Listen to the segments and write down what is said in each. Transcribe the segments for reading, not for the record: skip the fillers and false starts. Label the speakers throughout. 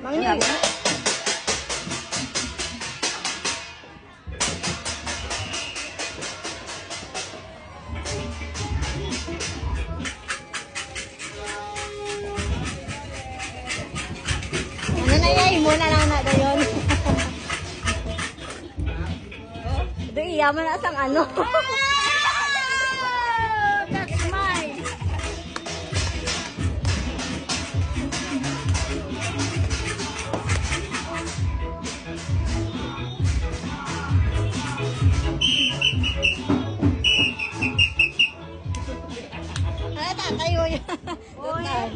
Speaker 1: Mangyan. Ano na yay? Muna lang na yun. Ito iyaman na sang ano. That's mine. Ay, tatayo yun. Tutan.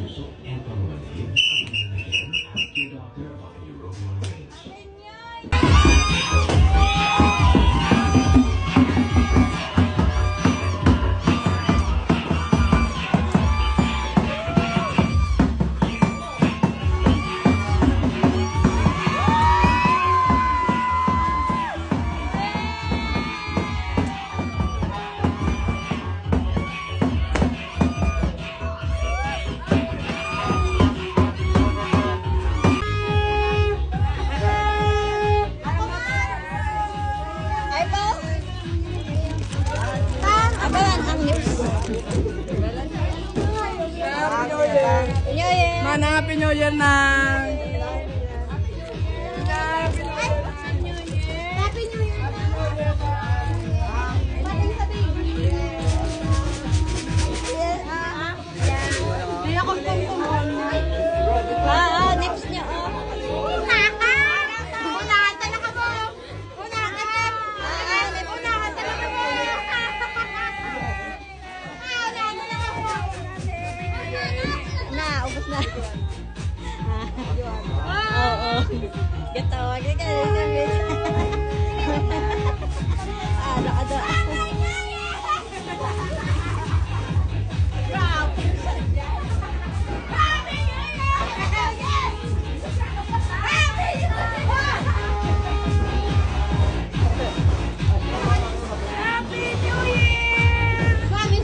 Speaker 2: Mana Happy New Year na.
Speaker 1: Happy New Year! Hindi ako next niya. Unahan talaga mo! Unahan talaga mo! Na, ubos na. Oo. Gatawag ka nakada.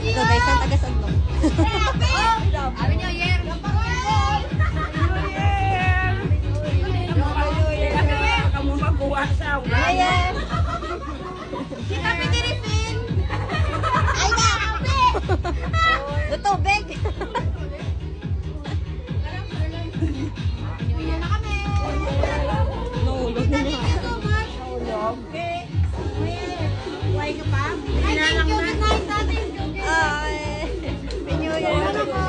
Speaker 1: Ito guys, ang taga-sandok. Happy New Year!
Speaker 2: Kamu magbuwasa.
Speaker 1: Ayan! Si Kapi Diripin! Ay na! Tutubig! Inuyan na kami! Nahulog na niya. Nahulog? Buhay ka pa? Ay, thank you! Good night natin! Ay! Pinuyan na ako!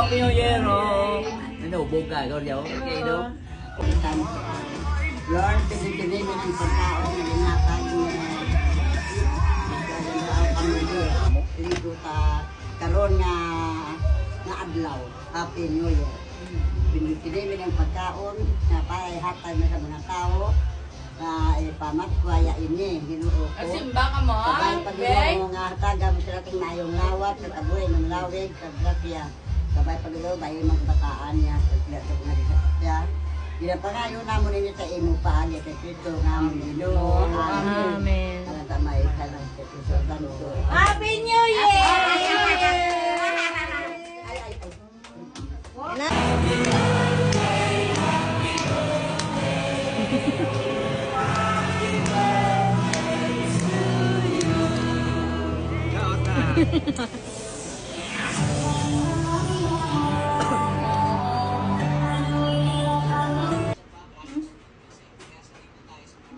Speaker 3: Happy New Year, oh. Ano, buka, ikaw okay, no?
Speaker 4: Lord, pinigilin mo ng pagkaon na linakad mo. Ito karon nga adlaw. Happy New Year. Pinigilin mo ng pagkaon na paihatag na sa mga tao na ipamatkwaya ini. Ginoo ko.
Speaker 2: Asimba ka mo,
Speaker 4: Sabay pag-ilaw nga hataga mo sila ting mayong lawat sa tabuhay ng lawig sa grasya. Sabay pag-ilaw bayi magbataan niya sa plasok na siya. Ginapangayo namon ini sa imo paagi kay Kristo nga among Ginoo.
Speaker 1: Amen.
Speaker 4: Ang tamay ka lang sa Kristo santo.
Speaker 1: Happy New Year!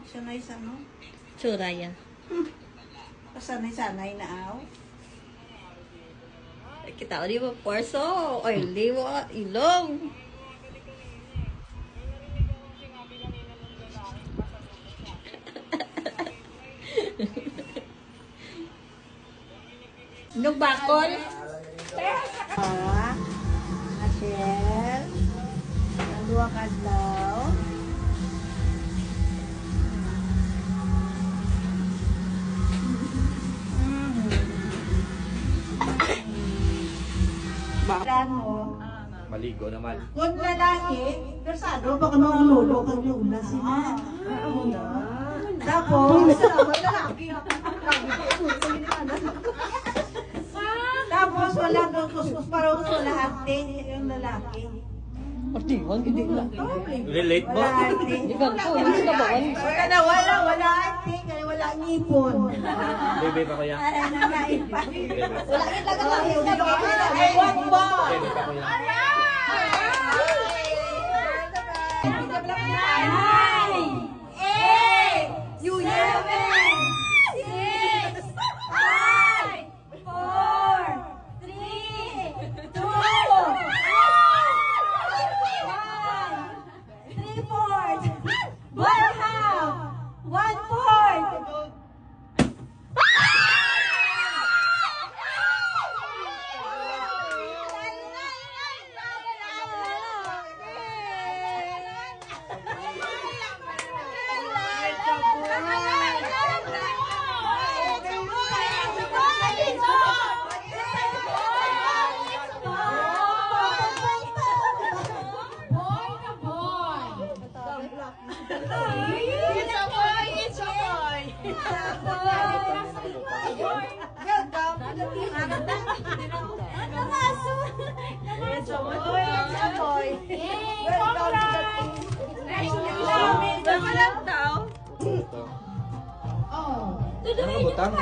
Speaker 5: Sanay-sanay.
Speaker 1: Suraya.
Speaker 5: Pasanay-sanay na aw.
Speaker 1: Kita di ba porso? Oy, liwo ilong. Nugbakol.
Speaker 5: Ashel. Ang duwa kadlaw. Plano.
Speaker 3: Maligo naman.
Speaker 5: Kung lalaki, Kasado, baka maglolo ka una sila. Tapos, tapos wala kang kuskus para sa lahat yung lalaki.
Speaker 3: Relate ba?
Speaker 5: Wala ate. Wala ate, kaya wala ngipon.
Speaker 3: Bebe pa ko yan.
Speaker 5: Nanain pa.
Speaker 1: Wala yun lang ang
Speaker 5: Wag ba?
Speaker 3: Bebe pa ko yan. Ano ka butang?